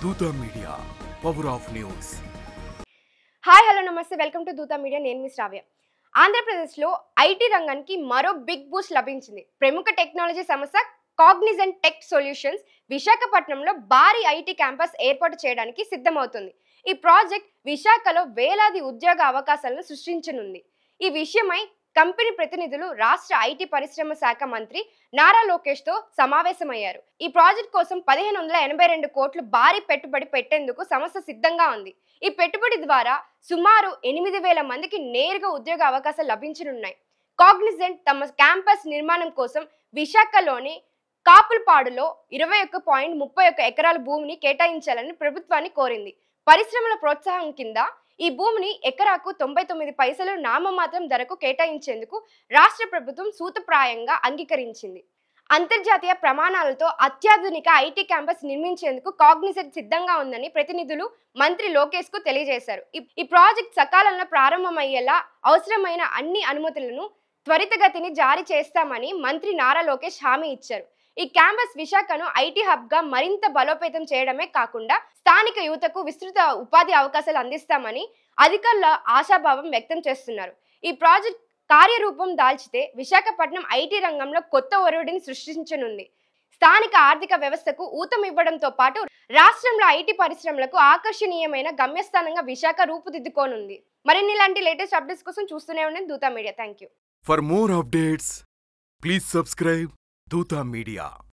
దూత media power of news. Hi hello నమస్తే, welcome to దూత మీడియా. నేను మీ శ్రావ్య. ఆంధ్రప్రదేశ్లో ఐటీ రంగానికి మరో బిగ్ బూస్ట్ లభించింది. ప్రముఖ టెక్నాలజీ సంస్థ కాగ్నిజెంట్ టెక్ సొల్యూషన్స్ విశాఖపట్నంలో భారీ ఐటీ క్యాంపస్ ఏర్పాటు చేయడానికి సిద్ధమవుతుంది. ఈ ప్రాజెక్ట్ విశాఖలో వేలాది ఉద్యోగ అవకాశాలను సృష్టించనుంది. ఈ విషయమై కంపెనీ ప్రతినిధులు రాష్ట్ర ఐటీ పరిశ్రమ శాఖ మంత్రి నారా లోకేష్తో సమావేశమయ్యారు. ఈ ప్రాజెక్ట్ కోసం 1582 కోట్లు భారీ పెట్టుబడి పెట్టేందుకు సంస్థ సిద్ధంగా ఉంది. ఈ పెట్టుబడి ద్వారా సుమారు 8000 మందికి నేరుగా ఉద్యోగ అవకాశాలు లభించనున్నాయి. కాగ్నిజెంట్ తమ క్యాంపస్ నిర్మాణం కోసం విశాఖలోని కాపులపాడులో 21.31 ఎకరాల భూమిని కేటాయించాలని ప్రభుత్వాన్ని కోరింది. పరిశ్రమల ప్రోత్సాహం కింద ఈ భూమిని ఎకరాకు 99 పైసలు నామమాత్రం ధరకు కేటాయించేందుకు రాష్ట్ర ప్రభుత్వం సూత్రప్రాయంగా అంగీకరించింది. అంతర్జాతీయ ప్రమాణాలతో అత్యాధునిక ఐటీ క్యాంపస్ నిర్మించేందుకు కాగ్నిజెంట్ సిద్ధంగా ఉందని ప్రతినిధులు మంత్రి లోకేష్ కు తెలియజేశారు. ఈ ప్రాజెక్ట్ సకాలంలో ప్రారంభమయ్యేలా అవసరమైన అన్ని అనుమతులను త్వరితగతిని జారీ చేస్తామని మంత్రి నారా లోకేష్ హామీ ఇచ్చారు. ఈ క్యాంపస్ విశాఖను ఐటీ హబ్ గా మరింత బలోపేతం చేయడమే కాకుండా స్థానిక యువతకు విస్తృత ఉపాధి అవకాశాలు అందిస్తామని అధికారులు ఆశాభావం వ్యక్తం చేస్తున్నారు. ఈ ప్రాజెక్ట్ కార్యరూపం దాల్చితే విశాఖపట్నం ఐటీ రంగంలో కొత్త ఒరవడిని సృష్టించనుంది. స్థానిక ఆర్థిక వ్యవస్థకు ఊతమివ్వడంతో పాటు రాష్ట్రంలో ఐటీ పరిశ్రమలకు ఆకర్షణీయమైన గమ్యస్థానంగా విశాఖ రూపుదిద్దుకోనుంది. మరిన్ని ఇలాంటి లేటెస్ట్ అప్డేట్స్ కోసం చూస్తూనే ఉండండి దూత media. Thank you. For more updates please subscribe దూత మీడియా.